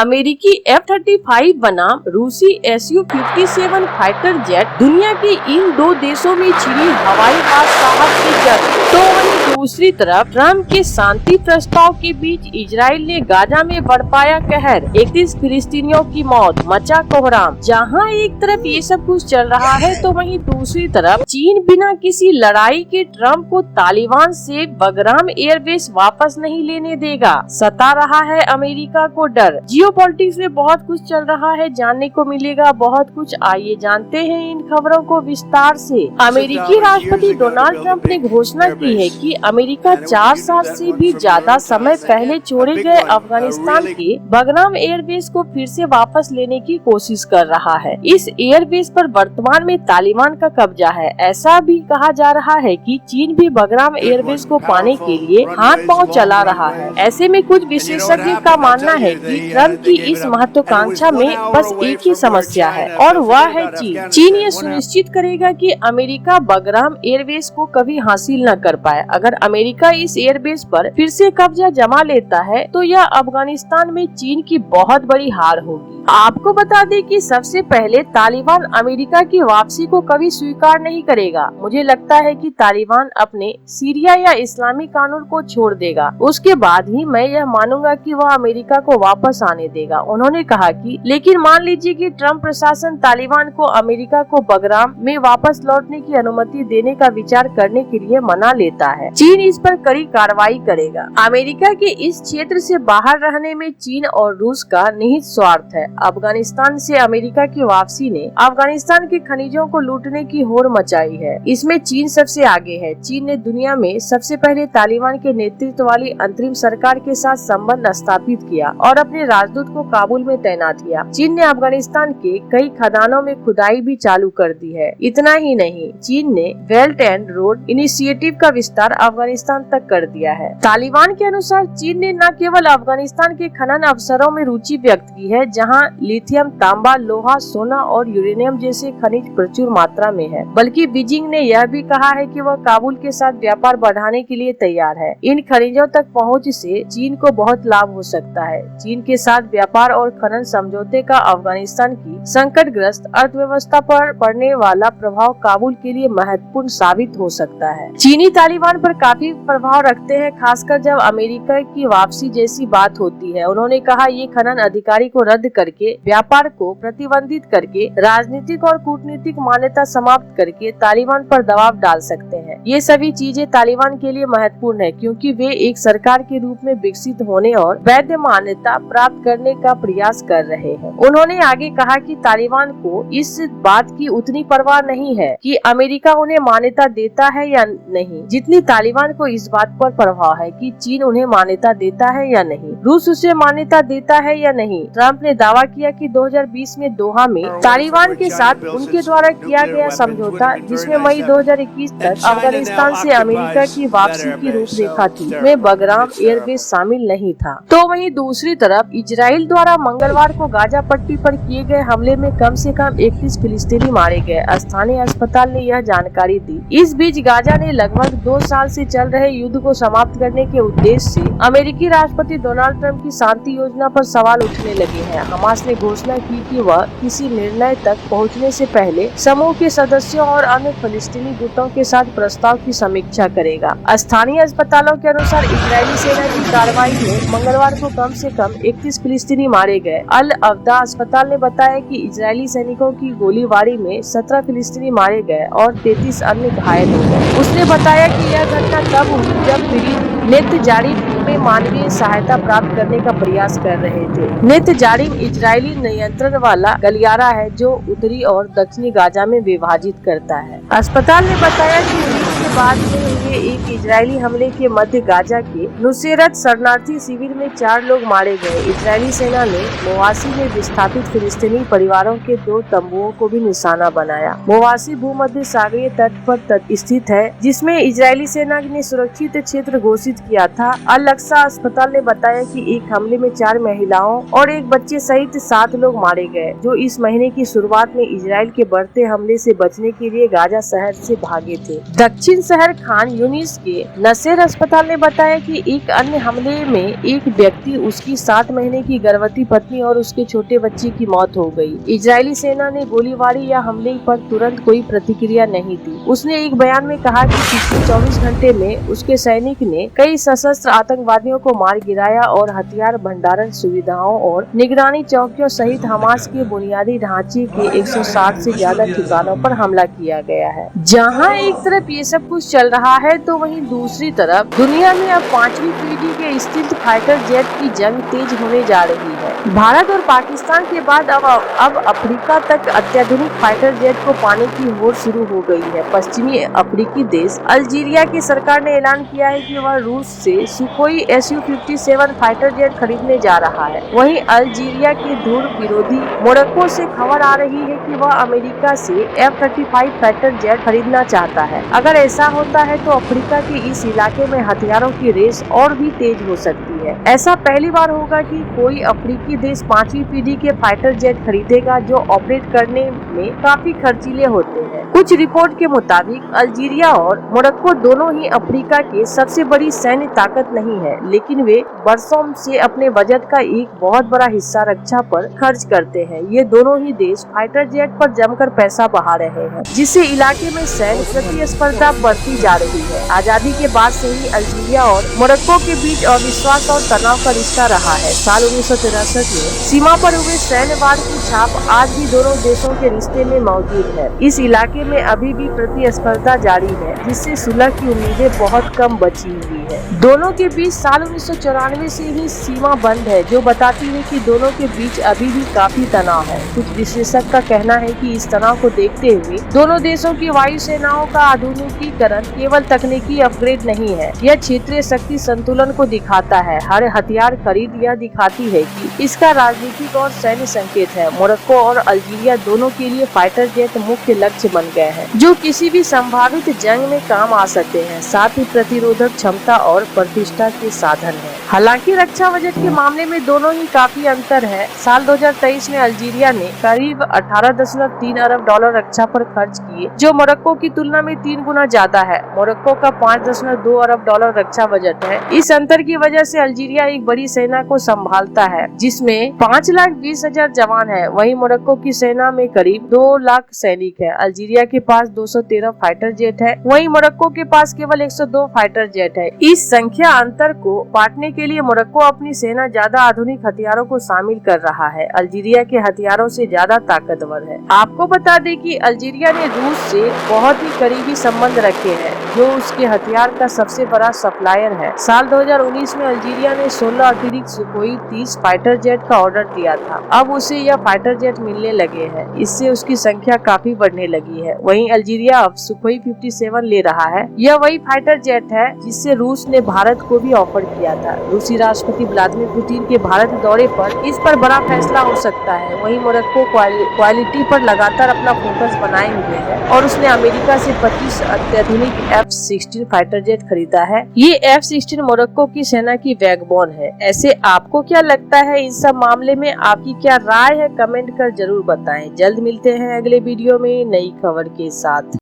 अमेरिकी F-35 बनाम रूसी Su-57 फाइटर जेट दुनिया के इन दो देशों में छिड़ी हवाई बादशाहत की जंग। तो वहीं दूसरी तरफ ट्रम्प के शांति प्रस्ताव के बीच इजराइल ने गाजा में बरपाया कहर, 31 फिलिस्तीनियों की मौत, मचा कोहराम। जहां एक तरफ ये सब कुछ चल रहा है तो वहीं दूसरी तरफ चीन बिना किसी लड़ाई के ट्रम्प को तालिबान से बगराम एयरबेस वापस नहीं लेने देगा। सता रहा है अमेरिका को डर। जियोपॉलिटिक्स में बहुत कुछ चल रहा है, जानने को मिलेगा बहुत कुछ। आइए जानते हैं इन खबरों को विस्तार से। अमेरिकी राष्ट्रपति डोनाल्ड ट्रंप ने घोषणा की है कि अमेरिका 4 साल से भी ज्यादा समय पहले छोड़े गए अफगानिस्तान के बगराम एयरबेस को फिर से वापस लेने की कोशिश कर रहा है। इस एयरबेस पर वर्तमान में तालिबान का कब्जा है। ऐसा भी कहा जा रहा है कि चीन भी बगराम एयरबेस को पाने के लिए हाथ पांव चला रहा है। ऐसे में कुछ विशेषज्ञों का मानना है कि ट्रम्प की इस महत्वाकांक्षा में बस एक ही समस्या है और वह है चीन। चीन ये सुनिश्चित करेगा कि अमेरिका बगराम एयरबेस को कभी हासिल न कर पाए। अगर अमेरिका इस एयरबेस पर फिर से कब्जा जमा लेता है तो यह अफगानिस्तान में चीन की बहुत बड़ी हार होगी। आपको बता दें कि सबसे पहले तालिबान अमेरिका की वापसी को कभी स्वीकार नहीं करेगा। मुझे लगता है कि तालिबान अपने सीरिया या इस्लामी कानून को छोड़ देगा, उसके बाद ही मैं यह मानूंगा कि वह अमेरिका को वापस आने देगा। उन्होंने कहा कि लेकिन मान लीजिए कि ट्रम्प प्रशासन तालिबान को अमेरिका को बगराम में वापस लौटने की अनुमति देने का विचार करने के लिए मना लेता है, चीन इस पर कड़ी कार्रवाई करेगा। अमेरिका के इस क्षेत्र से बाहर रहने में चीन और रूस का निहित स्वार्थ है। अफगानिस्तान से अमेरिका की वापसी ने अफगानिस्तान के खनिजों को लूटने की होड़ मचाई है। इसमें चीन सबसे आगे है। चीन ने दुनिया में सबसे पहले तालिबान के नेतृत्व वाली अंतरिम सरकार के साथ संबंध स्थापित किया और अपने राजदूत को काबुल में तैनात किया। चीन ने अफगानिस्तान के कई खदानों में खुदाई भी चालू कर दी है। इतना ही नहीं, चीन ने बेल्ट एंड रोड इनिशिएटिव का विस्तार अफगानिस्तान तक कर दिया है। तालिबान के अनुसार चीन ने न केवल अफगानिस्तान के खनन अवसरों में रुचि व्यक्त की है, जहां लिथियम, तांबा, लोहा, सोना और यूरेनियम जैसे खनिज प्रचुर मात्रा में है, बल्कि बीजिंग ने यह भी कहा है कि वह काबुल के साथ व्यापार बढ़ाने के लिए तैयार है। इन खनिजों तक पहुंच से चीन को बहुत लाभ हो सकता है। चीन के साथ व्यापार और खनन समझौते का अफगानिस्तान की संकटग्रस्त अर्थव्यवस्था पर पड़ने वाला प्रभाव काबुल के लिए महत्वपूर्ण साबित हो सकता है। चीनी तालिबान पर काफी प्रभाव रखते हैं, खासकर जब अमेरिका की वापसी जैसी बात होती है। उन्होंने कहा ये खनन अधिकारी को रद्द करके, व्यापार को प्रतिबंधित करके, राजनीतिक और कूटनीतिक मान्यता समाप्त करके तालिबान पर दबाव डाल सकते हैं। ये सभी चीजें तालिबान के लिए महत्वपूर्ण है क्योंकि वे एक सरकार के रूप में विकसित होने और वैध मान्यता प्राप्त करने का प्रयास कर रहे हैं। उन्होंने आगे कहा कि तालिबान को इस बात की उतनी परवाह नहीं है कि अमेरिका उन्हें मान्यता देता है या नहीं, जितनी तालिबान को इस बात पर परवाह है कि चीन उन्हें मान्यता देता है या नहीं, रूस उसे मान्यता देता है या नहीं। ट्रम्प ने दावा किया कि 2020 में दोहा में तालिबान के साथ उनके द्वारा किया गया समझौता, जिसमें मई 2021 तक अफगानिस्तान से अमेरिका की वापसी की रूपरेखा थी, में बगराम एयरबेस शामिल नहीं था। तो वहीं दूसरी तरफ इजराइल द्वारा मंगलवार को गाजा पट्टी पर किए गए हमले में कम से कम 31 फिलिस्तीनी मारे गए। स्थानीय अस्पताल ने यह जानकारी दी। इस बीच गाजा ने लगभग 2 साल से चल रहे युद्ध को समाप्त करने के उद्देश्य से अमेरिकी राष्ट्रपति डोनाल्ड ट्रंप की शांति योजना पर सवाल उठने लगे हैं। हमास ने घोषणा की कि वह किसी निर्णय तक पहुंचने से पहले समूह के सदस्यों और अन्य फिलिस्तीनी गुटों के साथ प्रस्ताव की समीक्षा करेगा। स्थानीय अस्पतालों के अनुसार इजरायली सेना की कार्रवाई में मंगलवार को कम से कम 31 फिलिस्तीनी मारे गए। अल अवदा अस्पताल ने बताया कि इजरायली सैनिकों की गोलीबारी में 17 फिलिस्तीनी मारे गए और 33 अन्य घायल हो गए। उसने बताया कि यह घटना तब हुई जब पीड़ित नेत्जारिम में मानवीय सहायता प्राप्त करने का प्रयास कर रहे थे। नेत्जारिम इजरायली नियंत्रण वाला गलियारा है जो उत्तरी और दक्षिणी गाजा में विभाजित करता है। अस्पताल ने बताया कि के बाद में हुए एक इजरायली हमले के मध्य गाजा के नुसेरत शरणार्थी शिविर में 4 लोग मारे गए। इजरायली सेना ने मोवासी में विस्थापित फिलिस्तीनी परिवारों के 2 तंबुओं को भी निशाना बनाया। मोवासी भूमध्य सागरीय तट पर स्थित है, जिसमें इजरायली सेना ने सुरक्षित क्षेत्र घोषित किया था। अल अक्सा अस्पताल ने बताया कि एक हमले में 4 महिलाओं और एक बच्चे सहित 7 लोग मारे गए, जो इस महीने की शुरुआत में इजराइल के बढ़ते हमले से बचने के लिए गाजा शहर से भागे थे। दक्षिण फिलिस्तीन शहर खान यूनिस के नसेर अस्पताल ने बताया कि एक अन्य हमले में एक व्यक्ति, उसकी 7 महीने की गर्भवती पत्नी और उसके छोटे बच्चे की मौत हो गई। इजरायली सेना ने गोलीबारी या हमले पर तुरंत कोई प्रतिक्रिया नहीं दी। उसने एक बयान में कहा कि पिछले 24 घंटे में उसके सैनिक ने कई सशस्त्र आतंकवादियों को मार गिराया और हथियार भंडारण सुविधाओं और निगरानी चौकियों सहित हमास के बुनियादी ढांचे के 160 से ज्यादा ठिकानों पर हमला किया गया है। जहां एक तरफ ये सब कुछ चल रहा है तो वहीं दूसरी तरफ दुनिया में अब 5वीं पीढ़ी के स्टील्थ फाइटर जेट की जंग तेज होने जा रही है। भारत और पाकिस्तान के बाद अब अफ्रीका तक अत्याधुनिक फाइटर जेट को पाने की होड़ शुरू हो गई है। पश्चिमी अफ्रीकी देश अल्जीरिया की सरकार ने ऐलान किया है कि वह रूस से सुखोई Su-57 फाइटर जेट खरीदने जा रहा है। वहीं अल्जीरिया के धुर विरोधी मोरक्को से खबर आ रही है कि वह अमेरिका से F-35 फाइटर जेट खरीदना चाहता है। अगर ऐसा होता है तो अफ्रीका के इस इलाके में हथियारों की रेस और भी तेज हो सकती है। ऐसा पहली बार होगा कि कोई अफ्रीकी देश 5वीं पीढ़ी के फाइटर जेट खरीदेगा जो ऑपरेट करने में काफी खर्चीले होते हैं। कुछ रिपोर्ट के मुताबिक अल्जीरिया और मोरक्को दोनों ही अफ्रीका के सबसे बड़ी सैन्य ताकत नहीं है, लेकिन वे वर्षों से अपने बजट का एक बहुत बड़ा हिस्सा रक्षा पर खर्च करते हैं। ये दोनों ही देश फाइटर जेट पर जमकर पैसा बहा रहे हैं, जिससे इलाके में सैन्य प्रतिस्पर्धा बढ़ती जा रही है। आजादी के बाद से ही अल्जीरिया और मोरक्को के बीच अविश्वास और तनाव का रिश्ता रहा है। साल 1963 में सीमा पर हुए सैन्य वार की छाप आज भी दोनों देशों के रिश्ते में मौजूद है। इस इलाके में अभी भी प्रतिस्पर्धा जारी है, जिससे सुलह की उम्मीदें बहुत कम बची हुई है। दोनों के बीच साल 1994 से ही सीमा बंद है, जो बताती है कि दोनों के बीच अभी भी काफी तनाव है। कुछ विशेषज्ञ का कहना है कि इस तनाव को देखते हुए दोनों देशों की वायु सेनाओं का आधुनिकीकरण केवल तकनीकी अपग्रेड नहीं है, यह क्षेत्रीय शक्ति संतुलन को दिखाता है। हर हथियार खरीद यह दिखाती है कि इसका राजनीतिक और सैन्य संकेत है। मोरक्को और अल्जीरिया दोनों के लिए फाइटर जेट मुख्य लक्ष्य बन गए हैं, जो किसी भी संभावित जंग में काम आ सकते हैं। साथ ही प्रतिरोधक क्षमता और प्रतिष्ठा के साधन है। हालांकि रक्षा बजट के मामले में दोनों ही काफी अंतर है। साल 2023 में अल्जीरिया ने करीब 18.3 अरब डॉलर रक्षा पर खर्च किए, जो मोरक्को की तुलना में 3 गुना ज्यादा है। मोरक्को का 5.2 अरब डॉलर रक्षा बजट है। इस अंतर की वजह से अल्जीरिया एक बड़ी सेना को संभालता है, जिसमें 5,20,000 जवान है। वहीं मोरक्को की सेना में करीब 2 लाख सैनिक है। अल्जीरिया के पास 213 फाइटर जेट है, वहीं मोरक्को के पास केवल 102 फाइटर जेट है। इस संख्या अंतर को पाटने के लिए मोरक्को अपनी सेना ज्यादा आधुनिक हथियारों को शामिल कर रहा है। अल्जीरिया के हथियारों से ज्यादा ताकतवर है। आपको बता दें कि अल्जीरिया ने रूस से बहुत ही करीबी संबंध रखे हैं, जो उसके हथियार का सबसे बड़ा सप्लायर है। साल 2019 में अल्जीरिया ने 16 अतिरिक्त सुखोई 30 फाइटर जेट का ऑर्डर दिया था। अब उसे यह फाइटर जेट मिलने लगे हैं, इससे उसकी संख्या काफी बढ़ने लगी है। वहीं अल्जीरिया अब सुखोई 57 ले रहा है। यह वही फाइटर जेट है जिससे रूस ने भारत को भी ऑफर किया था। रूसी राष्ट्रपति व्लादिमीर पुतिन के भारत दौरे पर इस पर बड़ा फैसला हो सकता है। वहीं मोरक्को क्वालिटी पर लगातार अपना फोकस बनाए हुए है और उसने अमेरिका से 25 अत्याधुनिक F-16 फाइटर जेट खरीदा है। ये F-16 मोरक्को की सेना की बैकबोन है। ऐसे आपको क्या लगता है इस सब मामले में? आपकी क्या राय है? कमेंट कर जरूर बताएं। जल्द मिलते हैं अगले वीडियो में नई खबर के साथ।